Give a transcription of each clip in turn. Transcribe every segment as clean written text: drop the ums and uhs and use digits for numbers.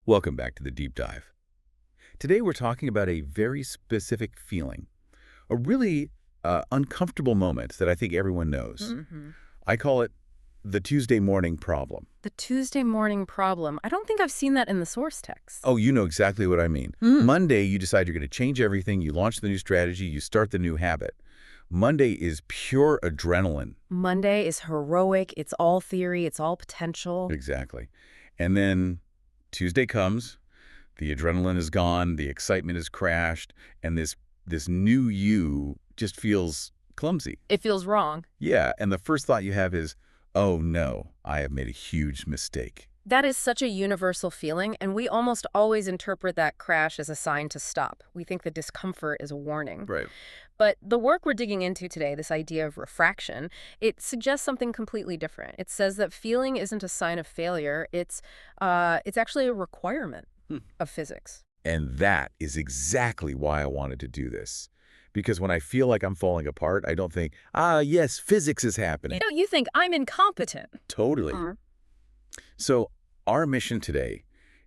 Welcome back to the deep dive. Today we're talking about a very specific feeling, a really uncomfortable moment that I think everyone knows. I call it the Tuesday morning problem. The Tuesday morning problem. I don't think I've seen that in the source text. Oh, you know exactly what I mean. Monday, you decide you're going to change everything, you launch the new strategy, you start the new habit. Monday is pure adrenaline. Monday is heroic. It's all theory. It's all potential. Exactly. And then Tuesday comes, the adrenaline is gone, the excitement has crashed, and this new you just feels clumsy. It feels wrong. Yeah, and the first thought you have is, oh no, I have made a huge mistake. That is such a universal feeling, and we almost always interpret that crash as a sign to stop. We think the discomfort is a warning. Right. But the work we're digging into today, this idea of refraction, it suggests something completely different. It says that feeling isn't a sign of failure. It's actually a requirement of physics. And that is exactly why I wanted to do this. Because when I feel like I'm falling apart, I don't think, yes, physics is happening. You think I'm incompetent. Totally. So our mission today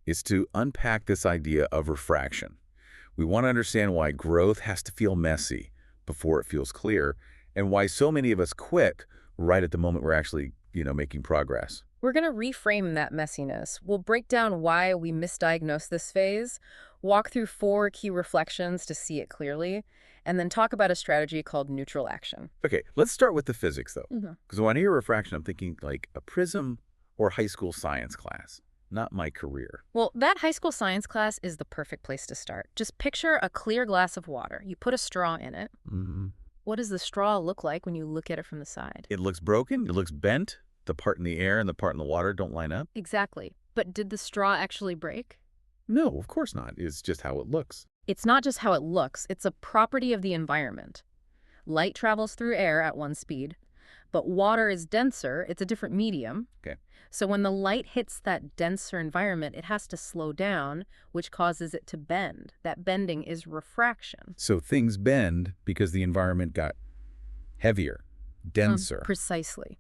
is to unpack this idea of refraction. We want to understand why growth has to feel messy before it feels clear, and why so many of us quit right at the moment we're actually, making progress. We're going to reframe that messiness. We'll break down why we misdiagnose this phase, walk through 4 key reflections to see it clearly, and then talk about a strategy called neutral action. Okay, let's start with the physics, though. Because when I hear refraction, I'm thinking like a prism or high school science class, not my career. Well, that high school science class is the perfect place to start. Just picture a clear glass of water. You put a straw in it. What does the straw look like when you look at it from the side? It looks broken. It looks bent. The part in the air and the part in the water don't line up. Exactly. But did the straw actually break? No, of course not. It's just how it looks. It's not just how it looks. It's a property of the environment. Light travels through air at one speed, but water is denser. It's a different medium. Okay. So when the light hits that denser environment, it has to slow down, which causes it to bend. That bending is refraction. So things bend because the environment got heavier, denser. Precisely.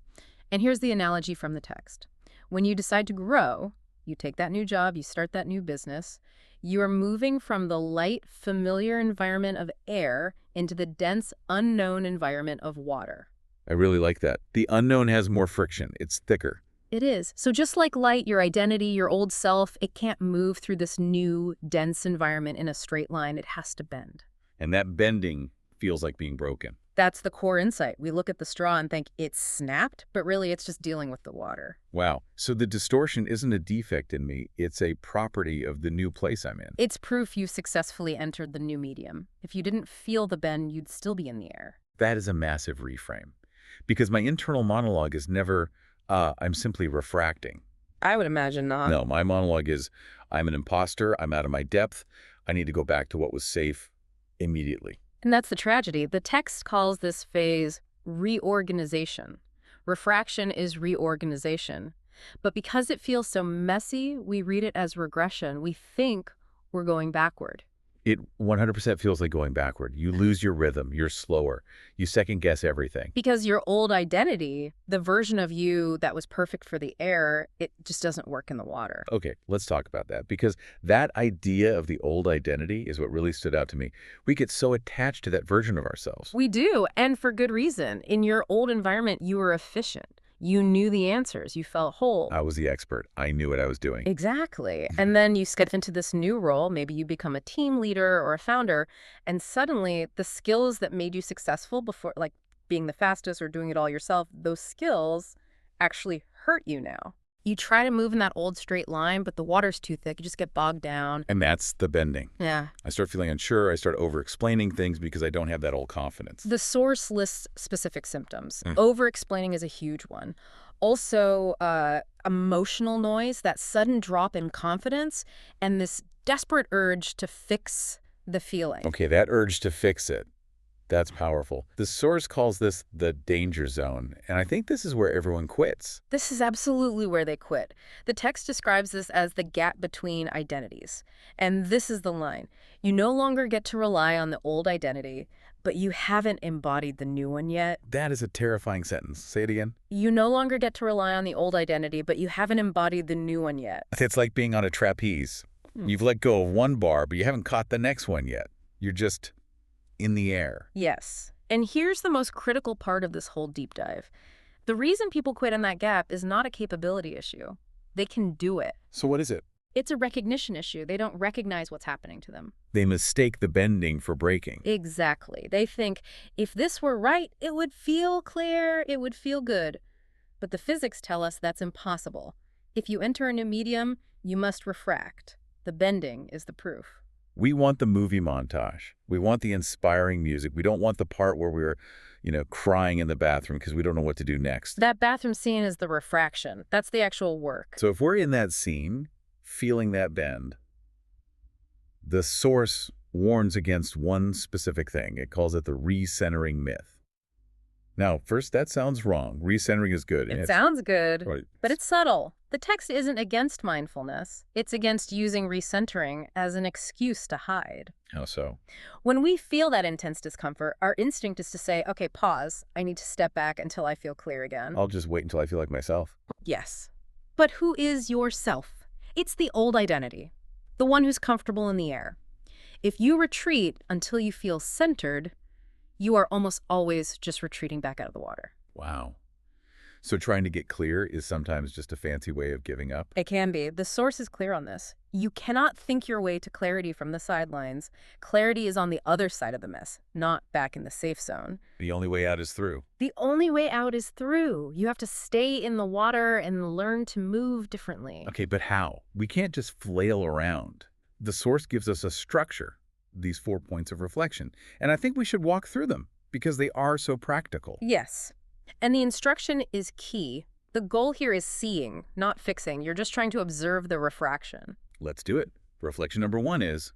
And here's the analogy from the text. When you decide to grow, you take that new job, you start that new business, you are moving from the light, familiar environment of air into the dense, unknown environment of water. I really like that. The unknown has more friction. It's thicker. It is. So just like light, your identity, your old self, it can't move through this new, dense environment in a straight line. It has to bend. And that bending feels like being broken. That's the core insight. We look at the straw and think it's snapped, but really it's just dealing with the water. Wow. So the distortion isn't a defect in me. It's a property of the new place I'm in. It's proof you successfully entered the new medium. If you didn't feel the bend, you'd still be in the air. That is a massive reframe. Because my internal monologue is never, I'm simply refracting. I would imagine not. No, my monologue is, I'm an imposter, I'm out of my depth, I need to go back to what was safe immediately. And that's the tragedy. The text calls this phase reorganization. Refraction is reorganization. But because it feels so messy, we read it as regression. We think we're going backward. It 100% feels like going backward. You lose your rhythm, you're slower, you second-guess everything. Because your old identity, the version of you that was perfect for the air, it just doesn't work in the water. Okay, let's talk about that, because that idea of the old identity is what really stood out to me. We get so attached to that version of ourselves. We do, and for good reason. In your old environment, you were efficient. You knew the answers. You felt whole. I was the expert. I knew what I was doing. Exactly. And then you step into this new role. Maybe you become a team leader or a founder, and suddenly the skills that made you successful before, like being the fastest or doing it all yourself, those skills actually hurt you now. You try to move in that old straight line, but the water's too thick. You just get bogged down. And that's the bending. Yeah. I start feeling unsure. I start over-explaining things because I don't have that old confidence. The source lists specific symptoms. Over-explaining is a huge one. Also, emotional noise, that sudden drop in confidence, and this desperate urge to fix the feeling. Okay, that urge to fix it. That's powerful. The source calls this the danger zone, and I think this is where everyone quits. This is absolutely where they quit. The text describes this as the gap between identities. And this is the line. You no longer get to rely on the old identity, but you haven't embodied the new one yet. That is a terrifying sentence. Say it again. You no longer get to rely on the old identity, but you haven't embodied the new one yet. It's like being on a trapeze. You've let go of one bar, but you haven't caught the next one yet. You're just in the air. Yes. And here's the most critical part of this whole deep dive. The reason people quit in that gap is not a capability issue. They can do it. So what is it? It's a recognition issue. They don't recognize what's happening to them. They mistake the bending for breaking. Exactly. They think, if this were right, it would feel clear, it would feel good. But the physics tell us that's impossible. If you enter a new medium, you must refract. The bending is the proof. We want the movie montage. We want the inspiring music. We don't want the part where we're, crying in the bathroom because we don't know what to do next. That bathroom scene is the refraction. That's the actual work. So if we're in that scene, feeling that bend, the source warns against one specific thing. It calls it the recentering myth. Now, first, that sounds wrong. Recentering is good. It sounds good, Right. but it's subtle. The text isn't against mindfulness. It's against using recentering as an excuse to hide. How so? When we feel that intense discomfort, our instinct is to say, okay, pause. I need to step back until I feel clear again. I'll just wait until I feel like myself. Yes. But who is yourself? It's the old identity, the one who's comfortable in the air. If you retreat until you feel centered, you are almost always just retreating back out of the water. Wow. So trying to get clear is sometimes just a fancy way of giving up? It can be. The source is clear on this. You cannot think your way to clarity from the sidelines. Clarity is on the other side of the mess, not back in the safe zone. The only way out is through. The only way out is through. You have to stay in the water and learn to move differently. Okay, but how? We can't just flail around. The source gives us a structure, these 4 points of reflection, and I think we should walk through them because they are so practical. Yes. And the instruction is key. The goal here is seeing, not fixing. You're just trying to observe the refraction. Let's do it. Reflection number 1 is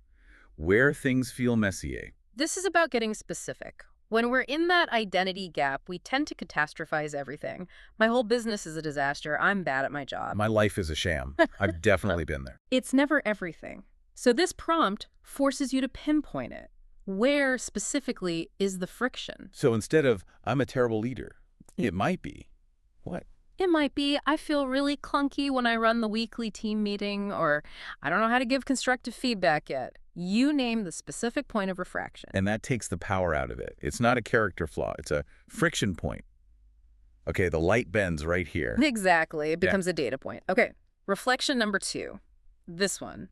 where things feel messy. This is about getting specific. When we're in that identity gap, we tend to catastrophize everything. My whole business is a disaster. I'm bad at my job. My life is a sham. I've definitely been there. It's never everything. So this prompt forces you to pinpoint it. Where specifically is the friction? So instead of, I'm a terrible leader, it might be, what? It might be, I feel really clunky when I run the weekly team meeting, or I don't know how to give constructive feedback yet. You name the specific point of refraction. And that takes the power out of it. It's not a character flaw. It's a friction point. Okay, the light bends right here. Exactly. It becomes a data point. Okay, reflection number 2. This one.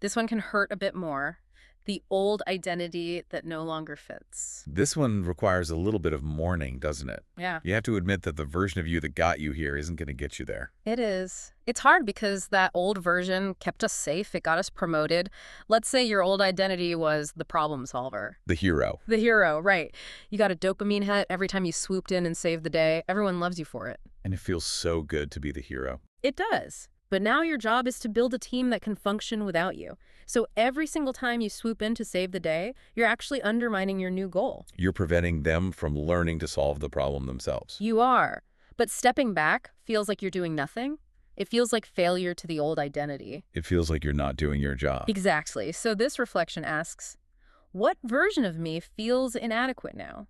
This one can hurt a bit more. The old identity that no longer fits. This one requires a little bit of mourning, doesn't it? Yeah. You have to admit that the version of you that got you here isn't going to get you there. It is. It's hard because that old version kept us safe. It got us promoted. Let's say your old identity was the problem solver. The hero. The hero, right. You got a dopamine hit every time you swooped in and saved the day. Everyone loves you for it. And it feels so good to be the hero. It does. But now your job is to build a team that can function without you. So every single time you swoop in to save the day, you're actually undermining your new goal. You're preventing them from learning to solve the problem themselves. You are. But stepping back feels like you're doing nothing. It feels like failure to the old identity. It feels like you're not doing your job. Exactly. So this reflection asks, what version of me feels inadequate now?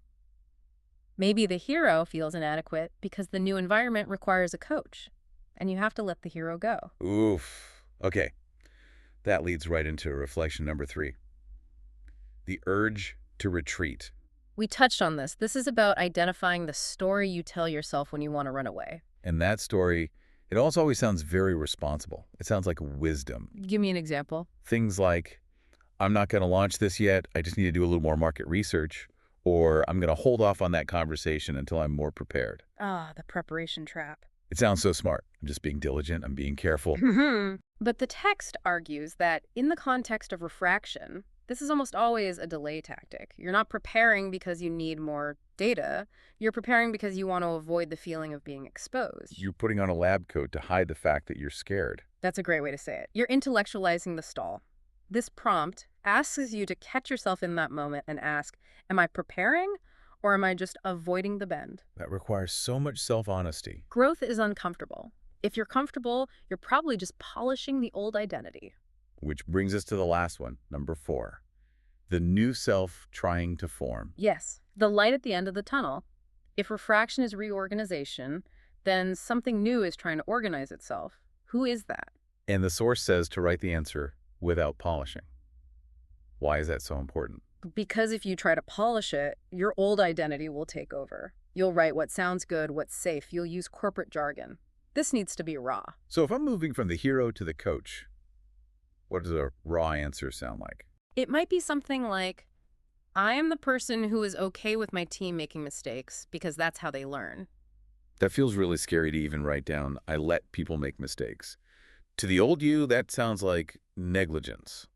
Maybe the hero feels inadequate because the new environment requires a coach. And you have to let the hero go. Oof. Okay. That leads right into reflection number 3. The urge to retreat. We touched on this. This is about identifying the story you tell yourself when you want to run away. And that story, it also always sounds very responsible. It sounds like wisdom. Give me an example. Things like, I'm not going to launch this yet. I just need to do a little more market research. Or I'm going to hold off on that conversation until I'm more prepared. Ah, the preparation trap. It sounds so smart. I'm just being diligent. I'm being careful. But the text argues that in the context of refraction, this is almost always a delay tactic. You're not preparing because you need more data. You're preparing because you want to avoid the feeling of being exposed. You're putting on a lab coat to hide the fact that you're scared. That's a great way to say it. You're intellectualizing the stall. This prompt asks you to catch yourself in that moment and ask, am I preparing? Or am I just avoiding the bend? That requires so much self-honesty. Growth is uncomfortable. If you're comfortable, you're probably just polishing the old identity. Which brings us to the last one, number 4. The new self trying to form. Yes, the light at the end of the tunnel. If refraction is reorganization, then something new is trying to organize itself. Who is that? And the source says to write the answer without polishing. Why is that so important? Because if you try to polish it, your old identity will take over. You'll write what sounds good, what's safe. You'll use corporate jargon. This needs to be raw. So if I'm moving from the hero to the coach, what does a raw answer sound like? It might be something like, I am the person who is okay with my team making mistakes because that's how they learn. That feels really scary to even write down. I let people make mistakes. To the old you, that sounds like negligence.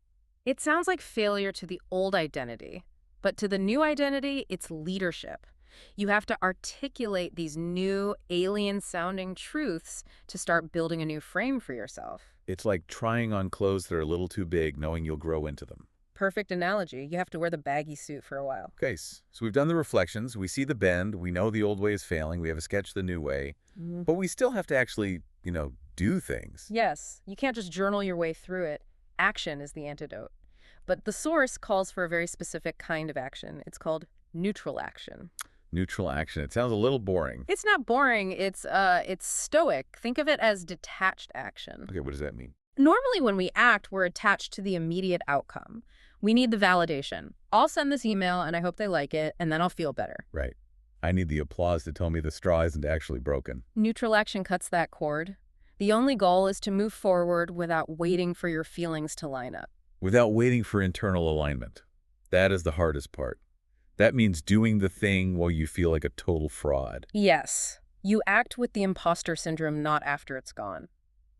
It sounds like failure to the old identity, but to the new identity, it's leadership. You have to articulate these new alien-sounding truths to start building a new frame for yourself. It's like trying on clothes that are a little too big, knowing you'll grow into them. Perfect analogy. You have to wear the baggy suit for a while. Okay, so we've done the reflections. We see the bend. We know the old way is failing. We have a sketch the new way. But we still have to actually, do things. Yes, you can't just journal your way through it. Action is the antidote. But the source calls for a very specific kind of action. It's called neutral action. Neutral action. It sounds a little boring. It's not boring. It's stoic. Think of it as detached action. Okay, what does that mean? Normally when we act, we're attached to the immediate outcome. We need the validation. I'll send this email and I hope they like it, and then I'll feel better. Right. I need the applause to tell me the straw isn't actually broken. Neutral action cuts that cord. The only goal is to move forward without waiting for your feelings to line up. Without waiting for internal alignment. That is the hardest part. That means doing the thing while you feel like a total fraud. Yes. You act with the imposter syndrome not after it's gone.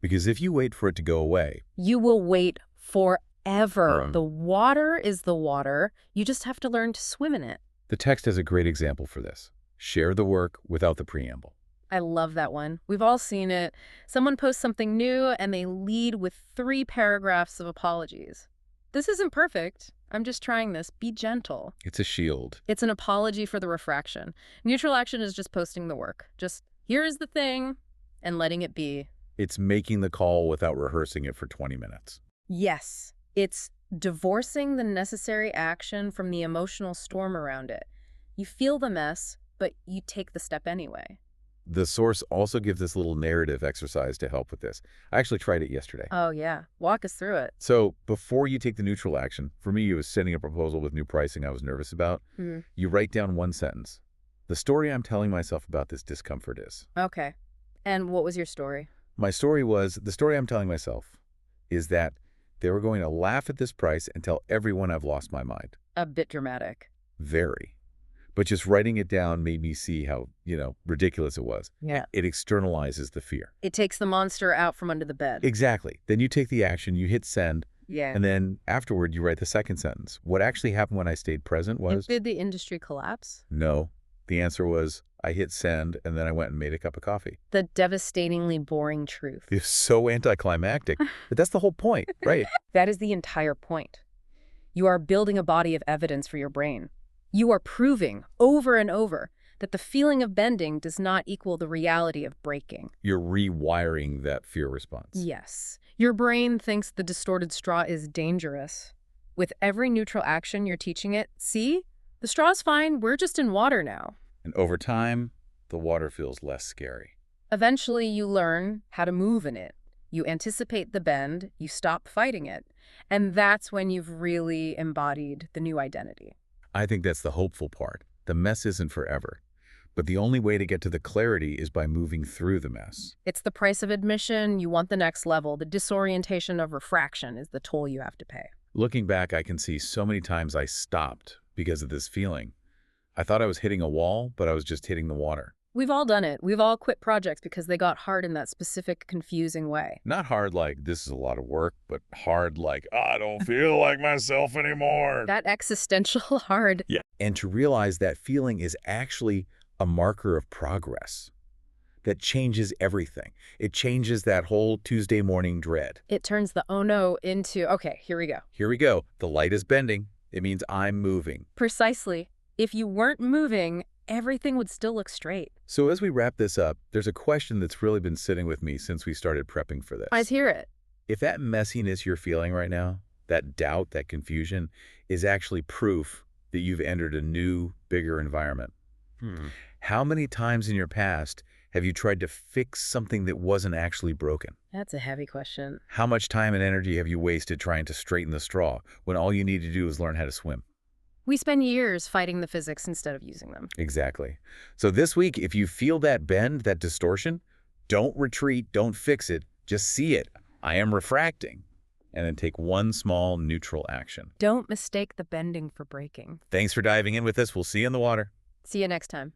Because if you wait for it to go away, you will wait forever. The water is the water. You just have to learn to swim in it. The text has a great example for this. Share the work without the preamble. I love that one. We've all seen it. Someone posts something new and they lead with 3 paragraphs of apologies. This isn't perfect. I'm just trying this. Be gentle. It's a shield. It's an apology for the refraction. Neutral action is just posting the work. Just, here is the thing, and letting it be. It's making the call without rehearsing it for 20 minutes. Yes. It's divorcing the necessary action from the emotional storm around it. You feel the mess, but you take the step anyway. The source also gives this little narrative exercise to help with this. I actually tried it yesterday. Oh, yeah. Walk us through it. So before you take the neutral action, for me, it was sending a proposal with new pricing I was nervous about. You write down one sentence. The story I'm telling myself about this discomfort is. Okay. And what was your story? My story was, the story I'm telling myself is that they were going to laugh at this price and tell everyone I've lost my mind. A bit dramatic. Very. But just writing it down made me see how, ridiculous it was. Yeah. It externalizes the fear. It takes the monster out from under the bed. Exactly. Then you take the action, you hit send, Yeah. and then afterward you write the second sentence. What actually happened when I stayed present was... Did the industry collapse? No. The answer was, I hit send, and then I went and made a cup of coffee. The devastatingly boring truth. It's so anticlimactic, but that's the whole point, right? That is the entire point. You are building a body of evidence for your brain. You are proving over and over that the feeling of bending does not equal the reality of breaking. You're rewiring that fear response. Yes. Your brain thinks the distorted straw is dangerous. With every neutral action you're teaching it, see? The straw's fine, we're just in water now. And over time, the water feels less scary. Eventually you learn how to move in it. You anticipate the bend, you stop fighting it, and that's when you've really embodied the new identity. I think that's the hopeful part. The mess isn't forever. But the only way to get to the clarity is by moving through the mess. It's the price of admission. You want the next level. The disorientation of refraction is the toll you have to pay. Looking back, I can see so many times I stopped because of this feeling. I thought I was hitting a wall, but I was just hitting the water. We've all done it. We've all quit projects because they got hard in that specific, confusing way. Not hard like, this is a lot of work, but hard like, I don't feel like myself anymore. That existential hard. Yeah. And to realize that feeling is actually a marker of progress that changes everything. It changes that whole Tuesday morning dread. It turns the oh no into, okay, here we go. Here we go. The light is bending. It means I'm moving. Precisely. If you weren't moving, everything would still look straight. So as we wrap this up, there's a question that's really been sitting with me since we started prepping for this. Let's hear it. If that messiness you're feeling right now, that doubt, that confusion, is actually proof that you've entered a new, bigger environment, how many times in your past Have you tried to fix something that wasn't actually broken? That's a heavy question. How much time and energy have you wasted trying to straighten the straw when all you need to do is learn how to swim? We spend years fighting the physics instead of using them. Exactly. So this week, if you feel that bend, that distortion, don't retreat, don't fix it, just see it. I am refracting. And then take one small neutral action. Don't mistake the bending for breaking. Thanks for diving in with us. We'll see you in the water. See you next time.